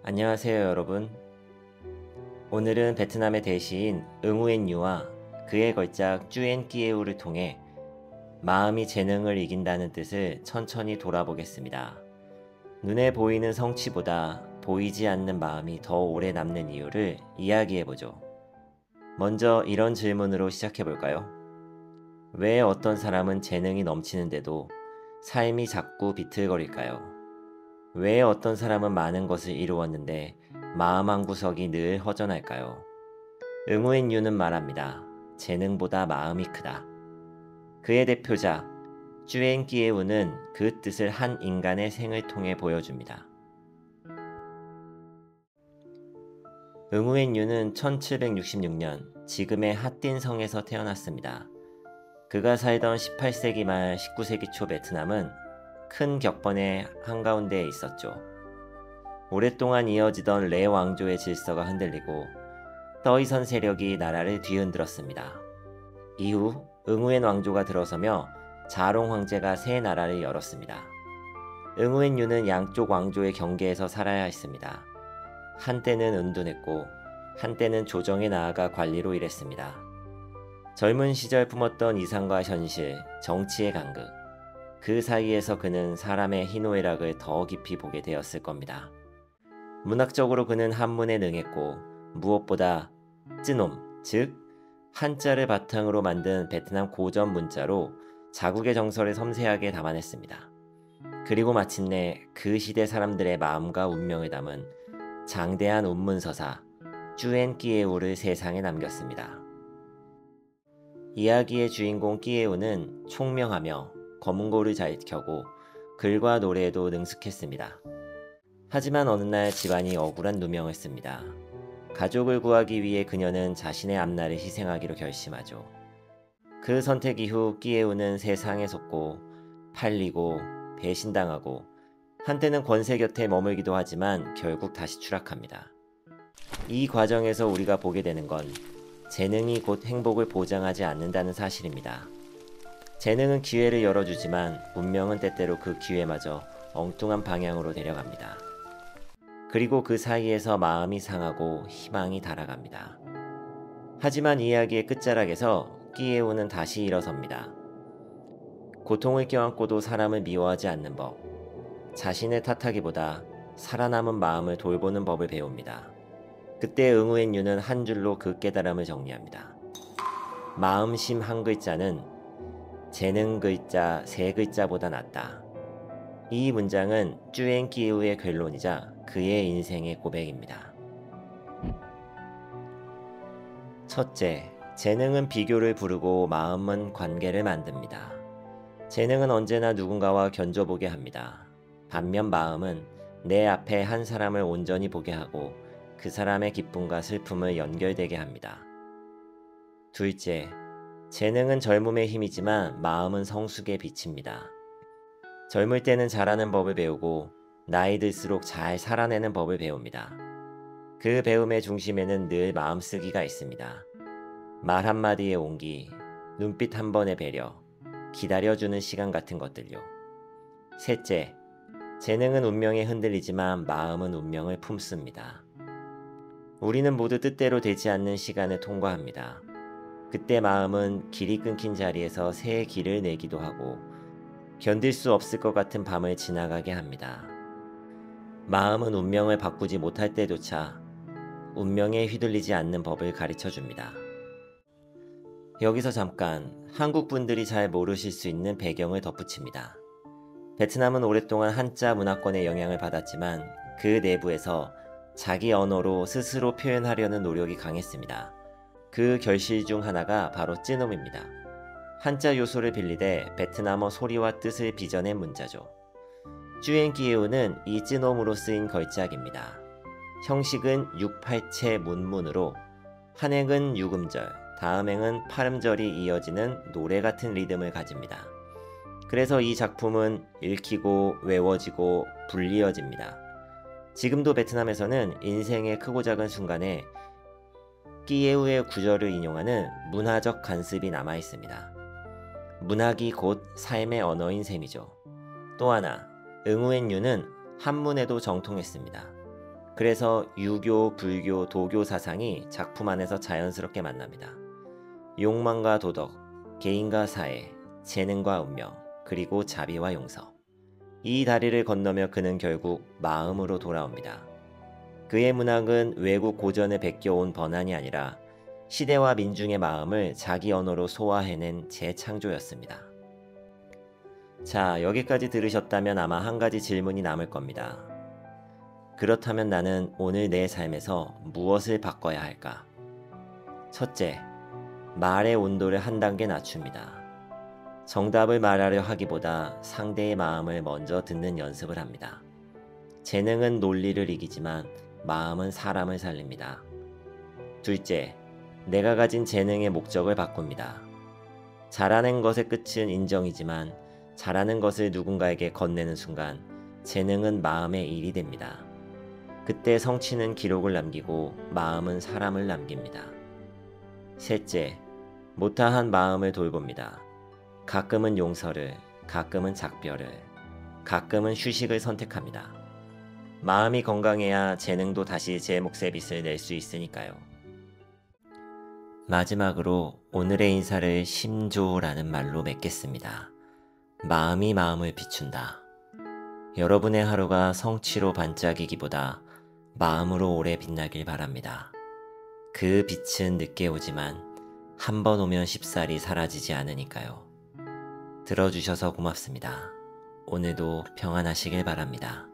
안녕하세요 여러분. 오늘은 베트남의 대시인 응우엔유와 그의 걸작 쭈엔 끼에우를 통해 마음이 재능을 이긴다는 뜻을 천천히 돌아보겠습니다. 눈에 보이는 성취보다 보이지 않는 마음이 더 오래 남는 이유를 이야기해보죠. 먼저 이런 질문으로 시작해볼까요? 왜 어떤 사람은 재능이 넘치는데도 삶이 자꾸 비틀거릴까요? 왜 어떤 사람은 많은 것을 이루었는데 마음 한구석이 늘 허전할까요? 응우엔유는 말합니다. 재능보다 마음이 크다. 그의 대표작 쭈엔끼에우는 그 뜻을 한 인간의 생을 통해 보여줍니다. 응우엔유는 1766년 지금의 핫딘성에서 태어났습니다. 그가 살던 18세기 말 19세기 초 베트남은 큰 격번의 한가운데에 있었죠. 오랫동안 이어지던 레 왕조의 질서가 흔들리고 떠이선 세력이 나라를 뒤흔들었습니다. 이후 응우엔 왕조가 들어서며 자롱 황제가 새 나라를 열었습니다. 응우엔유는 양쪽 왕조의 경계에서 살아야 했습니다. 한때는 은둔했고 한때는 조정에 나아가 관리로 일했습니다. 젊은 시절 품었던 이상과 현실, 정치의 간극, 그 사이에서 그는 사람의 희노애락을 더 깊이 보게 되었을 겁니다. 문학적으로 그는 한문에 능했고 무엇보다 쯔놈, 즉 한자를 바탕으로 만든 베트남 고전 문자로 자국의 정서를 섬세하게 담아냈습니다. 그리고 마침내 그 시대 사람들의 마음과 운명을 담은 장대한 운문서사 쭈엔 끼에우를 세상에 남겼습니다. 이야기의 주인공 끼에우는 총명하며 검은고를 잘 켜고 글과 노래에도 능숙했습니다. 하지만 어느 날 집안이 억울한 누명을 씁니다. 가족을 구하기 위해 그녀는 자신의 앞날을 희생하기로 결심하죠. 그 선택 이후 끼에우는 세상에 속고 팔리고 배신당하고 한때는 권세 곁에 머물기도 하지만 결국 다시 추락합니다. 이 과정에서 우리가 보게 되는 건 재능이 곧 행복을 보장하지 않는다는 사실입니다. 재능은 기회를 열어주지만 운명은 때때로 그 기회마저 엉뚱한 방향으로 데려갑니다. 그리고 그 사이에서 마음이 상하고 희망이 달아갑니다. 하지만 이야기의 끝자락에서 끼에우는 다시 일어섭니다. 고통을 껴안고도 사람을 미워하지 않는 법, 자신을 탓하기보다 살아남은 마음을 돌보는 법을 배웁니다. 그때 응우엔유는 한 줄로 그 깨달음을 정리합니다. 마음심 한 글자는 재능 글자 세 글자보다 낫다. 이 문장은 쭈엔끼우의 결론이자 그의 인생의 고백입니다. 첫째, 재능은 비교를 부르고 마음은 관계를 만듭니다. 재능은 언제나 누군가와 견줘보게 합니다. 반면 마음은 내 앞에 한 사람을 온전히 보게 하고 그 사람의 기쁨과 슬픔을 연결되게 합니다. 둘째, 재능은 젊음의 힘이지만 마음은 성숙의 빛입니다. 젊을 때는 잘하는 법을 배우고 나이 들수록 잘 살아내는 법을 배웁니다. 그 배움의 중심에는 늘 마음쓰기가 있습니다. 말 한마디의 온기, 눈빛 한 번의 배려, 기다려주는 시간 같은 것들요. 셋째, 재능은 운명에 흔들리지만 마음은 운명을 품습니다. 우리는 모두 뜻대로 되지 않는 시간을 통과합니다. 그때 마음은 길이 끊긴 자리에서 새 길을 내기도 하고 견딜 수 없을 것 같은 밤을 지나가게 합니다. 마음은 운명을 바꾸지 못할 때조차 운명에 휘둘리지 않는 법을 가르쳐 줍니다. 여기서 잠깐 한국 분들이 잘 모르실 수 있는 배경을 덧붙입니다. 베트남은 오랫동안 한자 문화권의 영향을 받았지만 그 내부에서 자기 언어로 스스로 표현하려는 노력이 강했습니다. 그 결실 중 하나가 바로 쯔놈입니다. 한자 요소를 빌리되 베트남어 소리와 뜻을 빚어낸 문자죠. 쭈엔끼에우는 이 쯔놈으로 쓰인 걸작입니다. 형식은 6-8채 문문으로 한 행은 6음절, 다음 행은 8음절이 이어지는 노래 같은 리듬을 가집니다. 그래서 이 작품은 읽히고 외워지고 불리어집니다. 지금도 베트남에서는 인생의 크고 작은 순간에 끼에우의 구절을 인용하는 문화적 관습이 남아 있습니다. 문학이 곧 삶의 언어인 셈이죠. 또 하나, 응우엔유는 한문에도 정통했습니다. 그래서 유교, 불교, 도교 사상이 작품 안에서 자연스럽게 만납니다. 욕망과 도덕, 개인과 사회, 재능과 운명, 그리고 자비와 용서. 이 다리를 건너며 그는 결국 마음으로 돌아옵니다. 그의 문학은 외국 고전을 베껴온 번안이 아니라 시대와 민중의 마음을 자기 언어로 소화해낸 재창조였습니다. 자, 여기까지 들으셨다면 아마 한 가지 질문이 남을 겁니다. 그렇다면 나는 오늘 내 삶에서 무엇을 바꿔야 할까? 첫째, 말의 온도를 한 단계 낮춥니다. 정답을 말하려 하기보다 상대의 마음을 먼저 듣는 연습을 합니다. 재능은 논리를 이기지만 마음은 사람을 살립니다. 둘째, 내가 가진 재능의 목적을 바꿉니다. 잘하는 것의 끝은 인정이지만 잘하는 것을 누군가에게 건네는 순간 재능은 마음의 일이 됩니다. 그때 성취는 기록을 남기고 마음은 사람을 남깁니다. 셋째, 못다한 마음을 돌봅니다. 가끔은 용서를, 가끔은 작별을, 가끔은 휴식을 선택합니다. 마음이 건강해야 재능도 다시 제 몫의 빛을 낼 수 있으니까요. 마지막으로 오늘의 인사를 심조라는 말로 맺겠습니다. 마음이 마음을 비춘다. 여러분의 하루가 성취로 반짝이기보다 마음으로 오래 빛나길 바랍니다. 그 빛은 늦게 오지만 한 번 오면 쉽사리 사라지지 않으니까요. 들어주셔서 고맙습니다. 오늘도 평안하시길 바랍니다.